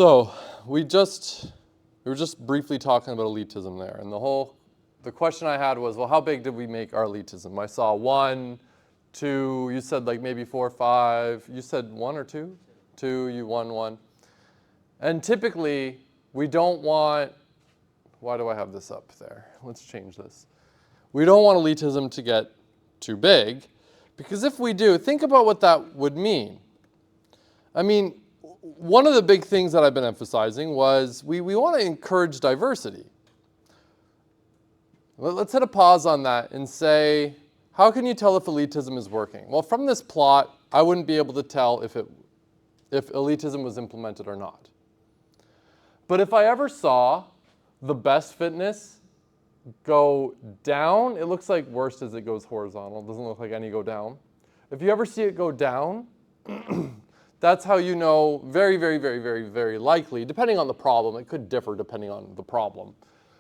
So we were just briefly talking about elitism there, and the question I had was, well, how big did we make our elitism? I saw 1, 2, you said like maybe 4, 5, you said 1 or 2? 2, you 1. And typically, we don't want, why do I have this up there? Let's change this. We don't want elitism to get too big, because if we do, think about what that would mean. I mean, one of the big things that I've been emphasizing was we want to encourage diversity. Let's hit a pause on that and say, how can you tell if elitism is working? Well, from this plot, I wouldn't be able to tell if elitism was implemented or not. But if I ever saw the best fitness go down, it looks like worst as it goes horizontal. It doesn't look like any go down. If you ever see it go down, that's how you know very, very, very, very, very likely, depending on the problem, it could differ depending on the problem,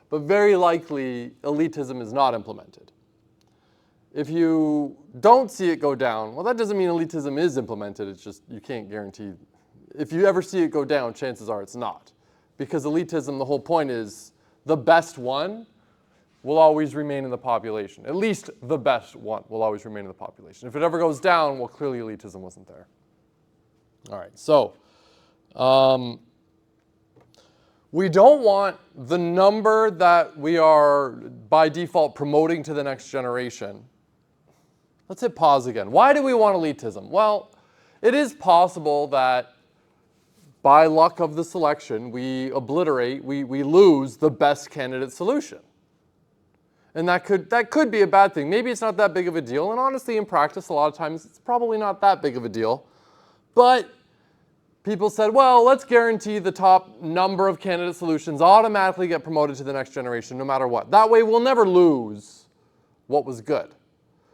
but very likely elitism is not implemented. If you don't see it go down, well, that doesn't mean elitism is implemented, it's just you can't guarantee. If you ever see it go down, chances are it's not. Because elitism, the whole point is the best one will always remain in the population. At least the best one will always remain in the population. If it ever goes down, well, clearly elitism wasn't there. All right, so we don't want the number that we are by default promoting to the next generation. Let's hit pause again. Why do we want elitism? Well, it is possible that by luck of the selection, we obliterate, we lose the best candidate solution. And that could be a bad thing. Maybe it's not that big of a deal, and honestly, in practice, a lot of times, it's probably not that big of a deal. But people said, well, let's guarantee the top number of candidate solutions automatically get promoted to the next generation no matter what. That way we'll never lose what was good.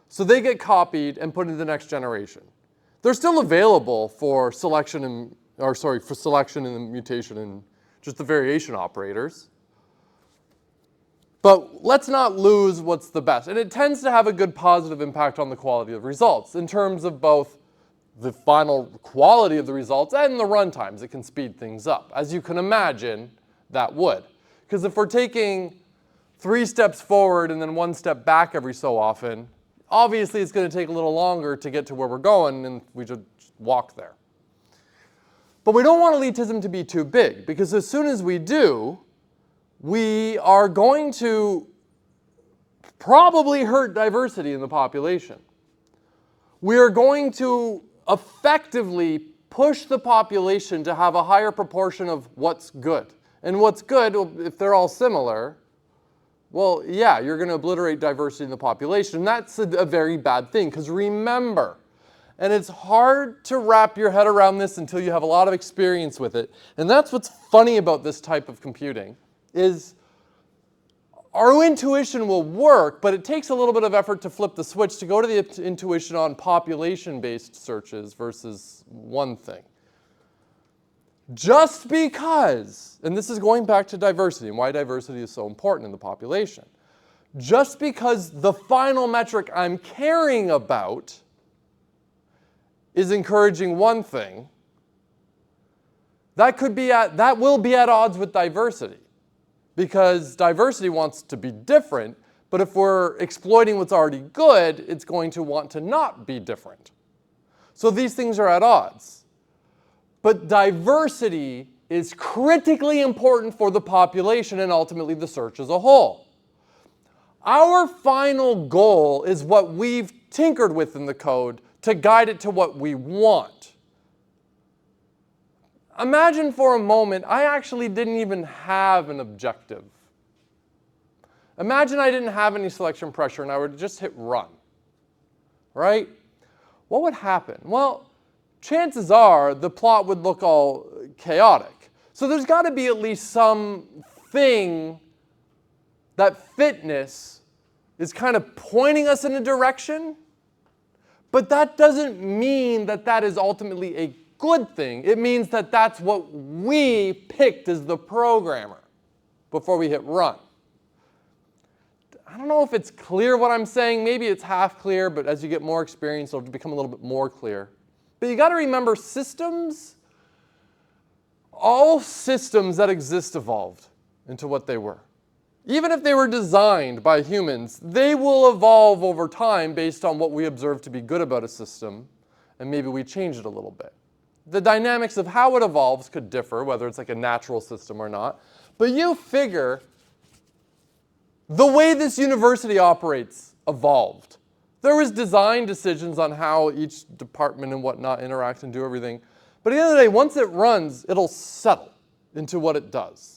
So they get copied and put into the next generation. They're still available for selection and, for selection and mutation and just the variation operators. But let's not lose what's the best. And it tends to have a good positive impact on the quality of results in terms of both the final quality of the results and the run times. It can speed things up. As you can imagine, that would. Because if we're taking 3 steps forward and then 1 step back every so often, obviously it's going to take a little longer to get to where we're going, and we just walk there. But we don't want elitism to be too big, because as soon as we do, we are going to probably hurt diversity in the population. We are going to effectively push the population to have a higher proportion of what's good. And what's good, if they're all similar, well, yeah, you're going to obliterate diversity in the population. And that's a very bad thing, because remember, and it's hard to wrap your head around this until you have a lot of experience with it, and that's what's funny about this type of computing, is our intuition will work, but it takes a little bit of effort to flip the switch to go to the intuition on population-based searches versus one thing. Just because, and this is going back to diversity and why diversity is so important in the population, just because the final metric I'm caring about is encouraging one thing, that will be at odds with diversity. Because diversity wants to be different, but if we're exploiting what's already good, it's going to want to not be different. So these things are at odds. But diversity is critically important for the population and ultimately the search as a whole. Our final goal is what we've tinkered with in the code to guide it to what we want. Imagine for a moment, I actually didn't even have an objective. Imagine I didn't have any selection pressure and I would just hit run, right? What would happen? Well, chances are the plot would look all chaotic. So there's got to be at least something that fitness is kind of pointing us in a direction, but that doesn't mean that that is ultimately a good thing. It means that that's what we picked as the programmer before we hit run. I don't know if it's clear what I'm saying. Maybe it's half clear, but as you get more experience, it'll become a little bit more clear. But you got to remember, systems all systems that exist evolved into what they were. Even if they were designed by humans, they will evolve over time based on what we observe to be good about a system, and maybe we change it a little bit. The dynamics of how it evolves could differ, whether it's like a natural system or not. But you figure the way this university operates evolved. There was design decisions on how each department and whatnot interact and do everything. But at the end of the day, once it runs, it'll settle into what it does.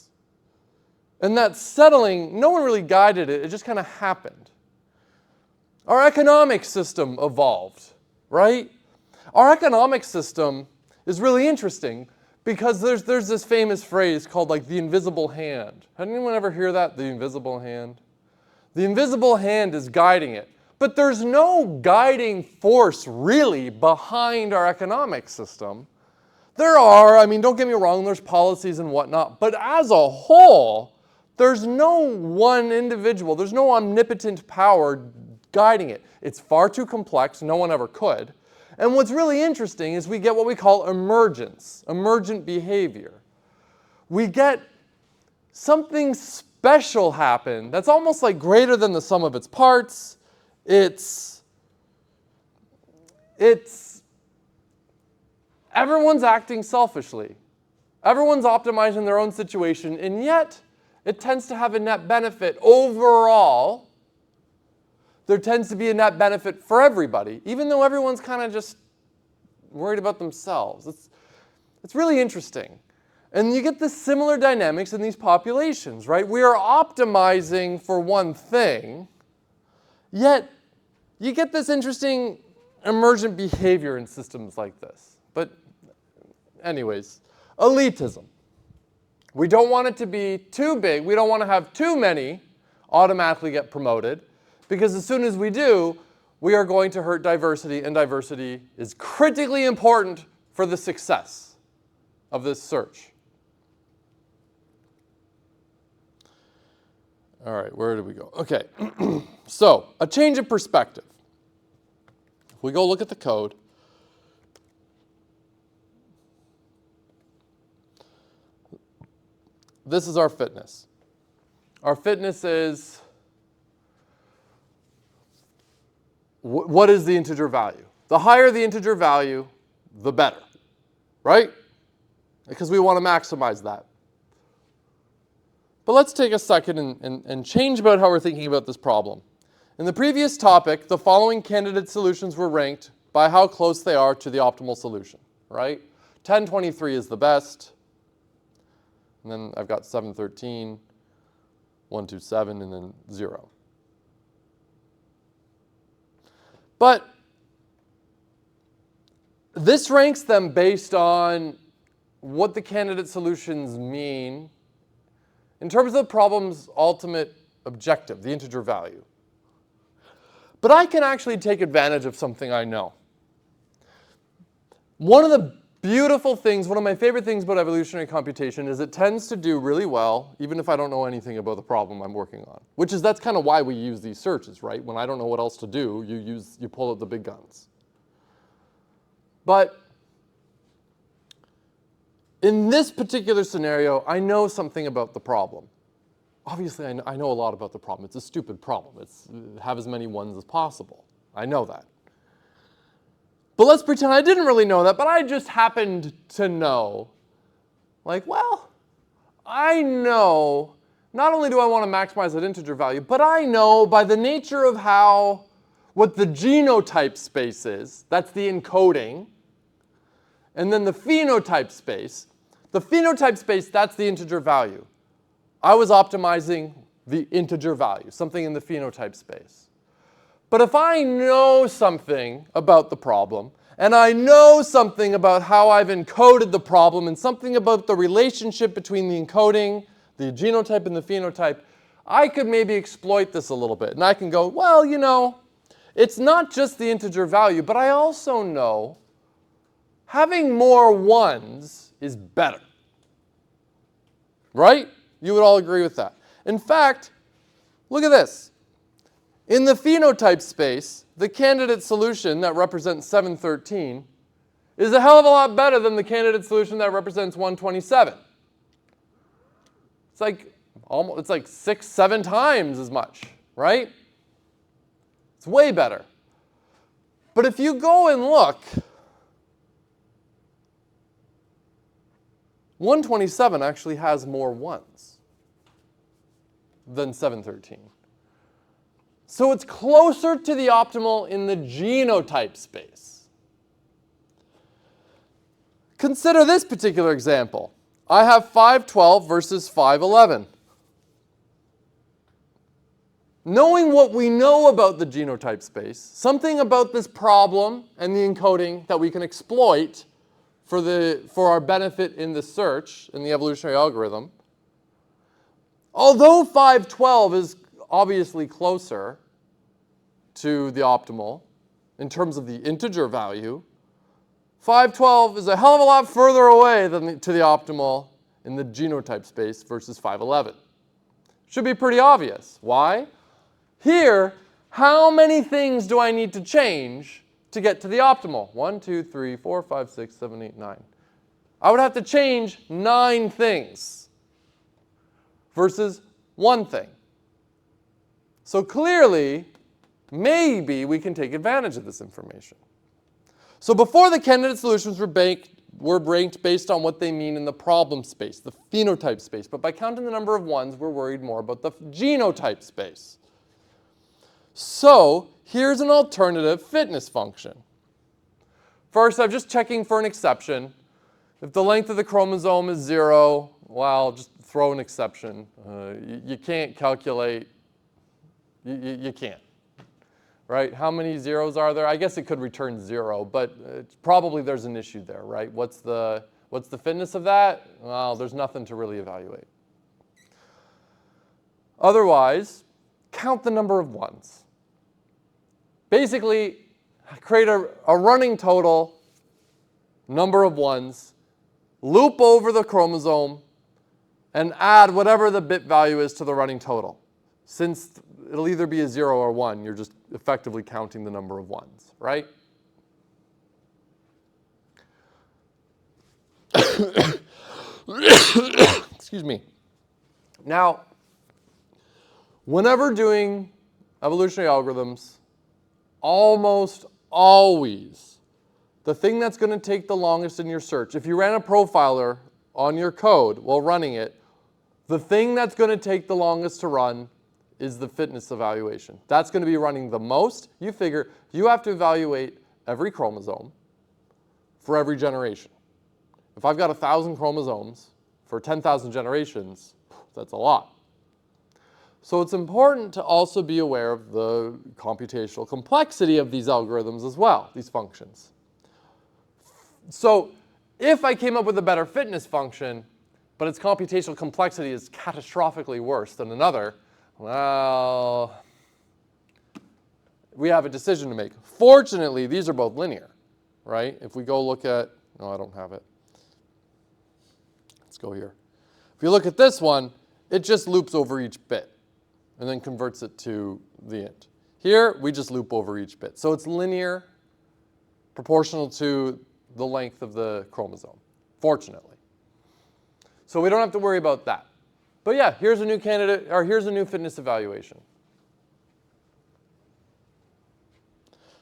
And that settling, no one really guided it. It just kind of happened. Our economic system evolved, right? Our economic system is really interesting because there's this famous phrase called like the invisible hand. Had anyone ever hear that? The invisible hand? The invisible hand is guiding it. But there's no guiding force really behind our economic system. There are, I mean, don't get me wrong, there's policies and whatnot, but as a whole, there's no one individual, there's no omnipotent power guiding it. It's far too complex, no one ever could. And what's really interesting is we get what we call emergence, emergent behavior. We get something special happen that's almost like greater than the sum of its parts. Everyone's acting selfishly. Everyone's optimizing their own situation, and yet it tends to have a net benefit overall. There tends to be a net benefit for everybody, even though everyone's kind of just worried about themselves. It's really interesting. And you get the similar dynamics in these populations, right? We are optimizing for one thing, yet you get this interesting emergent behavior in systems like this. But anyways, elitism. We don't want it to be too big. We don't want to have too many automatically get promoted, because as soon as we do, we are going to hurt diversity, and diversity is critically important for the success of this search. All right, where did we go? Okay, so a change of perspective. If we go look at the code, this is our fitness. Our fitness is, what is the integer value? The higher the integer value, the better, right? Because we want to maximize that. But let's take a second and change about how we're thinking about this problem. In the previous topic, the following candidate solutions were ranked by how close they are to the optimal solution, right? 1023 is the best. And then I've got 713, 127, and then 0. But this ranks them based on what the candidate solutions mean in terms of the problem's ultimate objective, the integer value. But I can actually take advantage of something I know. One of the beautiful things, one of my favorite things about evolutionary computation is it tends to do really well, even if I don't know anything about the problem I'm working on. That's kind of why we use these searches, right? When I don't know what else to do, you pull out the big guns. But in this particular scenario, I know something about the problem. Obviously, I know a lot about the problem. It's a stupid problem. It's have as many ones as possible. I know that. But let's pretend I didn't really know that, but I just happened to know. Like, well, I know, not only do I want to maximize that integer value, but I know by the nature of what the genotype space is, that's the encoding, and then the phenotype space. The phenotype space, that's the integer value. I was optimizing the integer value, something in the phenotype space. But if I know something about the problem, and I know something about how I've encoded the problem, and something about the relationship between the encoding, the genotype, and the phenotype, I could maybe exploit this a little bit. And I can go, well, you know, it's not just the integer value, but I also know having more ones is better. Right? You would all agree with that. In fact, look at this. In the phenotype space, the candidate solution that represents 713 is a hell of a lot better than the candidate solution that represents 127. It's like 6, 7 times as much, right? It's way better. But if you go and look, 127 actually has more ones than 713. So it's closer to the optimal in the genotype space. Consider this particular example. I have 512 versus 511. Knowing what we know about the genotype space, something about this problem and the encoding that we can exploit for our benefit in the search, in the evolutionary algorithm, although 512 is obviously closer to the optimal in terms of the integer value, 512 is a hell of a lot further away to the optimal in the genotype space versus 511. Should be pretty obvious. Why? Here, how many things do I need to change to get to the optimal? 1, 2, 3, 4, 5, 6, 7, 8, 9. I would have to change 9 things versus 1 thing. So clearly, maybe we can take advantage of this information. So before, the candidate solutions were ranked based on what they mean in the problem space, the phenotype space. But by counting the number of ones, we're worried more about the genotype space. So here's an alternative fitness function. First, I'm just checking for an exception. If the length of the chromosome is 0, well, just throw an exception. You can't calculate. You can't. Right? How many zeros are there? I guess it could return 0, but probably there's an issue there, right? What's the fitness of that? Well, there's nothing to really evaluate. Otherwise, count the number of ones. Basically, create a running total number of ones, loop over the chromosome, and add whatever the bit value is to the running total. Since it'll either be a 0 or 1, you're just effectively counting the number of ones, right? Excuse me. Now, whenever doing evolutionary algorithms, almost always, the thing that's going to take the longest in your search, if you ran a profiler on your code while running it, the thing that's going to take the longest to run is the fitness evaluation. That's going to be running the most. You figure you have to evaluate every chromosome for every generation. If I've got 1,000 chromosomes for 10,000 generations, that's a lot. So it's important to also be aware of the computational complexity of these algorithms as well, these functions. So if I came up with a better fitness function, but its computational complexity is catastrophically worse than another, well, we have a decision to make. Fortunately, these are both linear, right? If we go look at, no, I don't have it. Let's go here. If you look at this one, it just loops over each bit and then converts it to the int. Here, we just loop over each bit. So it's linear, proportional to the length of the chromosome, fortunately. So we don't have to worry about that. But yeah, here's a new candidate, or here's a new fitness evaluation.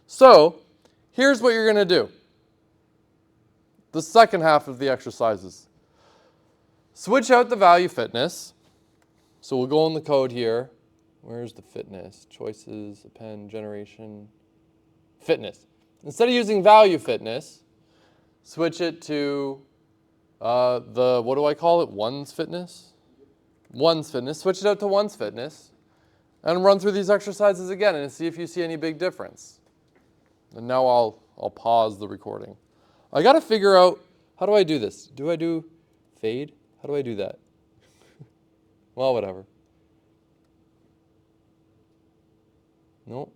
So here's what you're going to do. The second half of the exercises. Switch out the value fitness. So we'll go in the code here. Where's the fitness? Choices, append, generation, fitness. Instead of using value fitness, switch it to what do I call it? One's fitness? One's fitness. Switch it out to one's fitness and run through these exercises again and see if you see any big difference. And now I'll pause the recording. I got to figure out, how do I do this? Do I do fade? How do I do that? Well, whatever. Nope.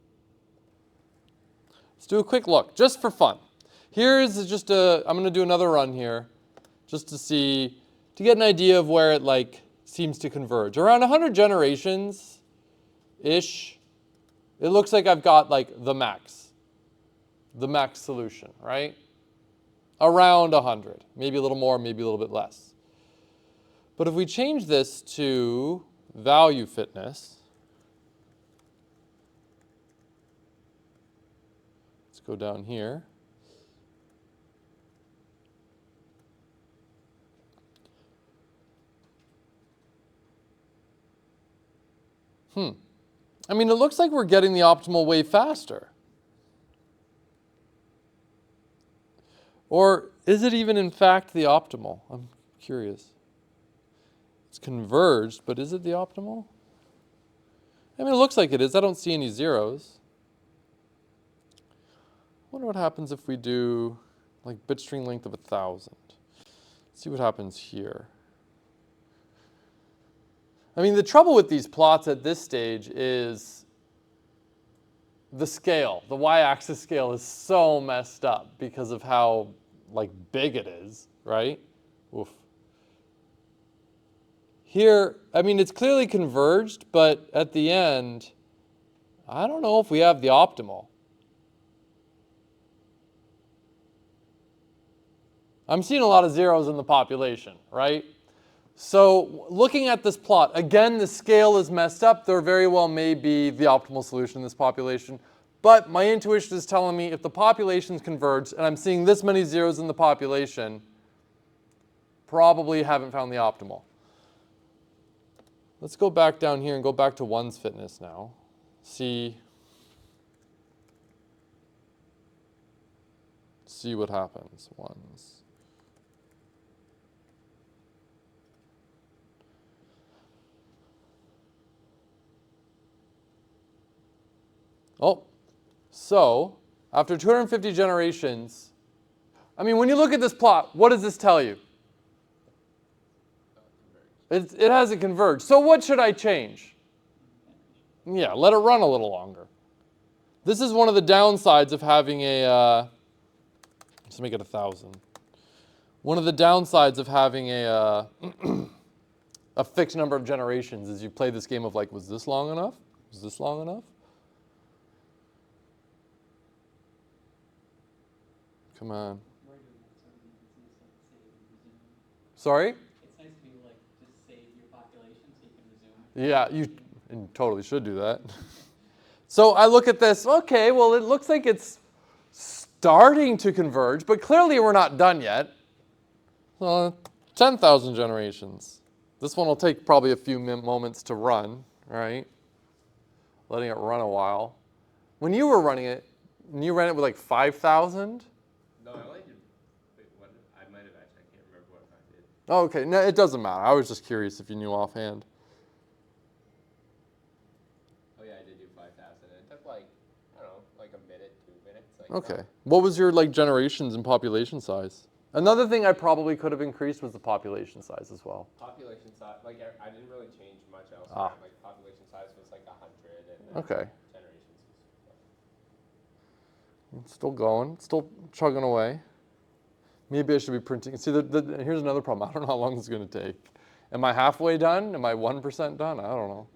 Let's do a quick look, just for fun. Here's just I'm going to do another run here, just to get an idea of where it seems to converge. Around 100 generations-ish, it looks like I've got the max solution, right? around 100. Maybe a little more, maybe a little bit less. But if we change this to value fitness, let's go down here. I mean, it looks like we're getting the optimal way faster. Or is it even in fact the optimal? I'm curious. It's converged, but is it the optimal? I mean, it looks like it is. I don't see any zeros. I wonder what happens if we do like bit string length of 1,000. See what happens here. I mean, the trouble with these plots at this stage is the scale. The y-axis scale is so messed up because of how like big it is, right? Oof. Here, I mean, it's clearly converged, but at the end, I don't know if we have the optimal. I'm seeing a lot of zeros in the population, right? So looking at this plot, again, the scale is messed up. There very well may be the optimal solution in this population. But my intuition is telling me if the population's converged and I'm seeing this many zeros in the population, probably haven't found the optimal. Let's go back down here and go back to one's fitness now. See what happens. Ones. Oh, so after 250 generations, I mean, when you look at this plot, what does this tell you? It hasn't converged. So what should I change? Yeah, let it run a little longer. This is one of the downsides of having a, let's make it 1,000. One of the downsides of having a fixed number of generations is you play this game of like, was this long enough? Was this long enough? Come on. Sorry? It's nice to be like, just save your population so you can resume. Yeah, you totally should do that. So I look at this, okay, well, it looks like it's starting to converge, but clearly we're not done yet. 10,000 generations. This one will take probably a few moments to run, right? Letting it run a while. When you were running it, you ran it with like 5,000? No, I only did, wait, what, I might have actually, I can't remember what I did. Oh, okay, no, it doesn't matter. I was just curious if you knew offhand. Oh yeah, I did do 5,000. It took like, I don't know, like a minute, 2 minutes. Like, Okay. What was your like generations and population size? Another thing I probably could have increased was the population size as well. Population size, like I didn't really change much else. Like population size was like 100 and Okay. generations was. It's still going, it's still chugging away. Maybe I should be printing. See, here's another problem. I don't know how long it's going to take. Am I halfway done? Am I 1% done? I don't know.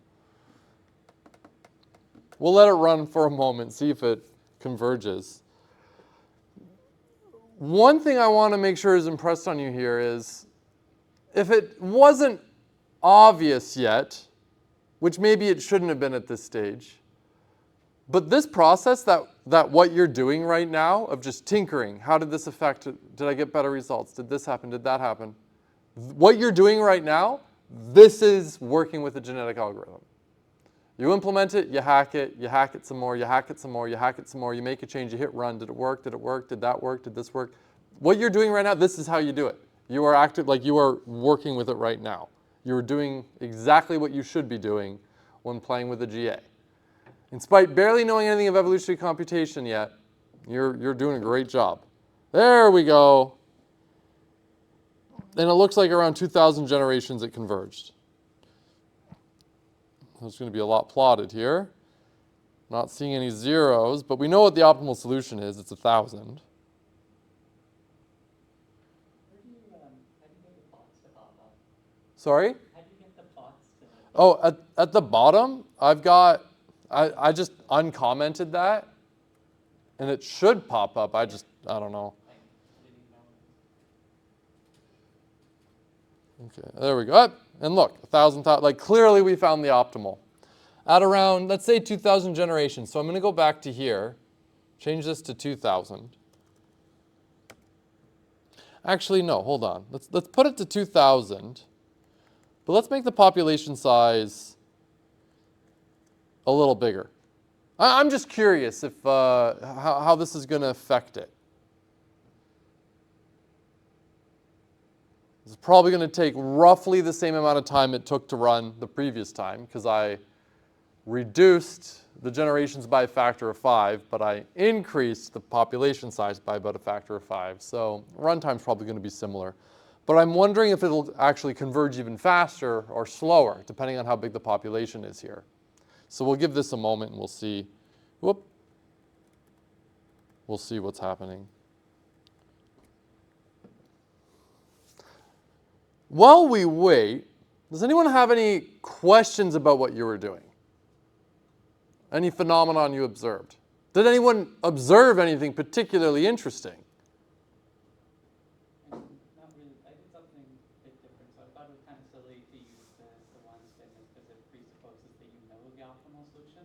We'll let it run for a moment, see if it converges. One thing I want to make sure is impressed on you here is, if it wasn't obvious yet, which maybe it shouldn't have been at this stage, but this process that what you're doing right now of just tinkering, how did this affect, did I get better results? Did this happen? Did that happen? What you're doing right now, this is working with a genetic algorithm. You implement it, you hack it some more, you hack it some more, you hack it some more, you make a change, you hit run. Did it work? Did it work? Did that work? Did this work? What you're doing right now, this is how you do it. You are active, like you are working with it right now. You're doing exactly what you should be doing when playing with a GA. In spite barely knowing anything of evolutionary computation yet, you're doing a great job. There we go. And it looks like around 2,000 generations it converged. There's going to be a lot plotted here. Not seeing any zeros, but we know what the optimal solution is. It's 1,000. How do you get the plots to pop up? Sorry? How do you get the plots to? Oh, at the bottom, I've got, I just uncommented that, and it should pop up. I don't know. I didn't know. Okay, there we go. Up, and look, 1,000, like clearly we found the optimal. At around, let's say 2,000 generations. So I'm going to go back to here, change this to 2,000. Actually, no, hold on. Let's put it to 2,000. But let's make the population size a little bigger. I'm just curious if how this is going to affect it. It's probably going to take roughly the same amount of time it took to run the previous time because I reduced the generations by a factor of 5, but I increased the population size by about a factor of 5. So runtime's probably going to be similar. But I'm wondering if it'll actually converge even faster or slower, depending on how big the population is here. So we'll give this a moment and we'll see. Whoop. We'll see what's happening. While we wait, does anyone have any questions about what you were doing? Any phenomenon you observed? Did anyone observe anything particularly interesting? Not really. I did something a bit different. So I thought it was kind of silly to use the ones fitness because it presupposes that you know the optimal solution.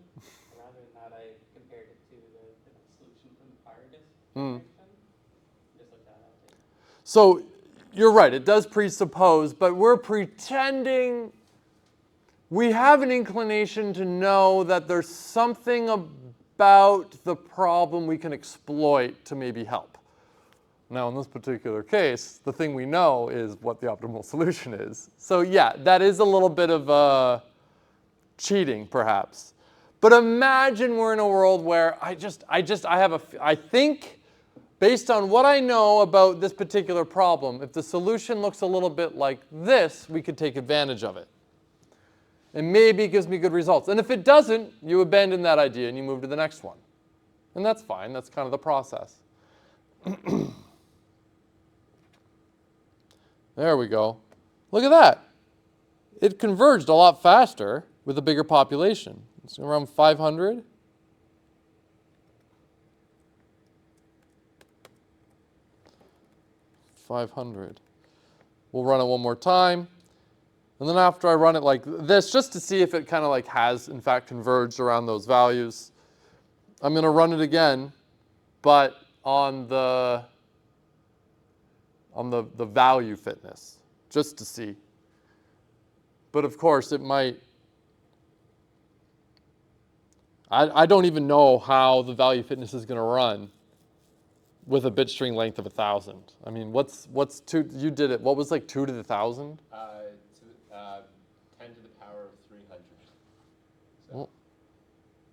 Rather than that, I compared it to the solution from the Paragus generation. Just looked at it. So you're right, it does presuppose, but we're pretending we have an inclination to know that there's something about the problem we can exploit to maybe help. Now, in this particular case, the thing we know is what the optimal solution is. So yeah, that is a little bit of cheating, perhaps. But imagine we're in a world where I think, based on what I know about this particular problem, if the solution looks a little bit like this, we could take advantage of it. And maybe it gives me good results. And if it doesn't, you abandon that idea and you move to the next one. And that's fine. That's kind of the process. There we go. Look at that. It converged a lot faster with a bigger population. It's around 500. We'll run it one more time. And then after I run it like this, just to see if it kind of like has, in fact, converged around those values, I'm going to run it again, but on the value fitness, just to see. But of course, it might. I don't even know how the value fitness is going to run with a bit string length of 1,000. I mean, what's two? You did it. What was like 2 to the 1,000? 10 to the power of 300. So, well,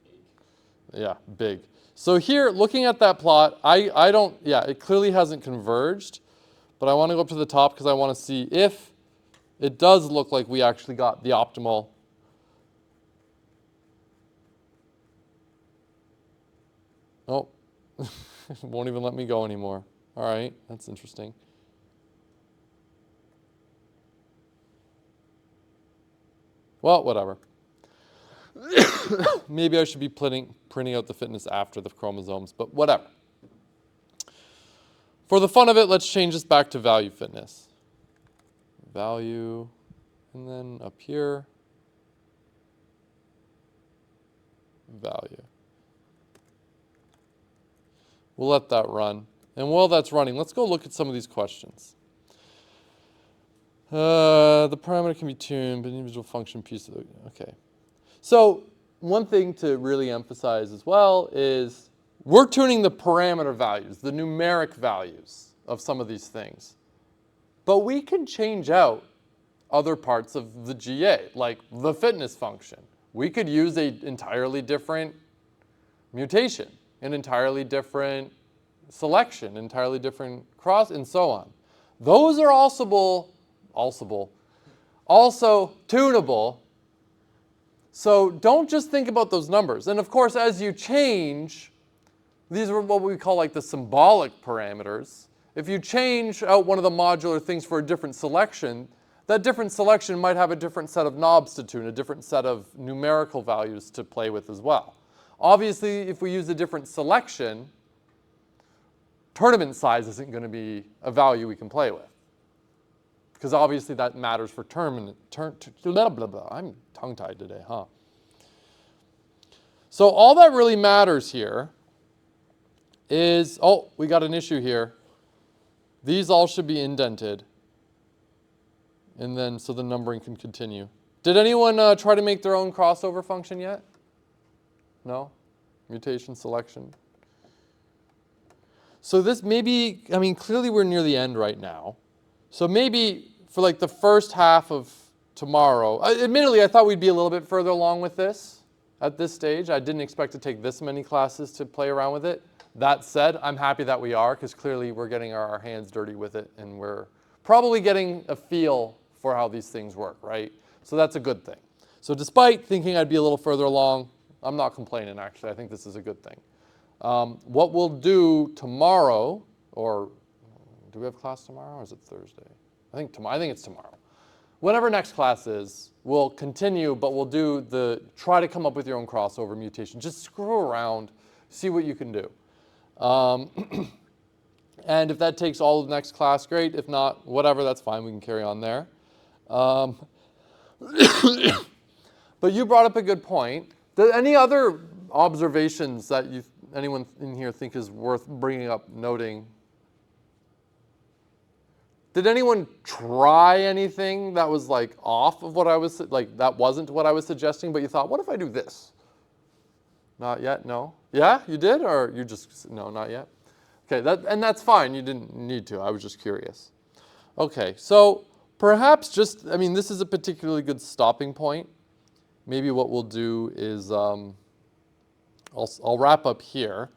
big. Yeah, big. So here, looking at that plot, I don't, yeah, it clearly hasn't converged, but I want to go up to the top because I want to see if it does look like we actually got the optimal. Oh, it won't even let me go anymore. All right, that's interesting. Well, whatever. Maybe I should be printing out the fitness after the chromosomes, but whatever. For the fun of it, let's change this back to value fitness. Value, and then up here, value. We'll let that run. And while that's running, let's go look at some of these questions. The parameter can be tuned, but individual function piece of okay. So one thing to really emphasize as well is we're tuning the parameter values, the numeric values of some of these things. But we can change out other parts of the GA, like the fitness function. We could use an entirely different mutation, an entirely different selection, entirely different cross, and so on. Those are also tunable. So don't just think about those numbers. And of course, as you change, these are what we call like the symbolic parameters. If you change out one of the modular things for a different selection, that different selection might have a different set of knobs to tune, a different set of numerical values to play with as well. Obviously, if we use a different selection, tournament size isn't going to be a value we can play with. because obviously that matters for blah, blah, blah. I'm tongue-tied today, huh? So all that really matters here is, oh, we got an issue here. These all should be indented. And then so the numbering can continue. Did anyone try to make their own crossover function yet? No? Mutation selection. So this maybe, I mean, clearly we're near the end right now. So maybe for like the first half of tomorrow, admittedly, I thought we'd be a little bit further along with this at this stage. I didn't expect to take this many classes to play around with it. That said, I'm happy that we are, because clearly we're getting our hands dirty with it, and we're probably getting a feel for how these things work, right? So that's a good thing. So despite thinking I'd be a little further along, I'm not complaining, actually. I think this is a good thing. What we'll do tomorrow, or do we have class tomorrow, or is it Thursday? I think it's tomorrow. Whenever next class is, we'll continue, but we'll try to come up with your own crossover mutation. Just screw around, see what you can do. And if that takes all of next class, great. If not, whatever, that's fine. We can carry on there. But you brought up a good point. Any other observations that anyone in here think is worth bringing up, noting? Did anyone try anything that was like off of what I was, like that wasn't what I was suggesting, but you thought, what if I do this? Not yet, no? Yeah, you did, or you just, no, not yet? Okay, and that's fine, you didn't need to, I was just curious. Okay, so perhaps just, I mean, this is a particularly good stopping point. Maybe what we'll do is, I'll wrap up here,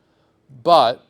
but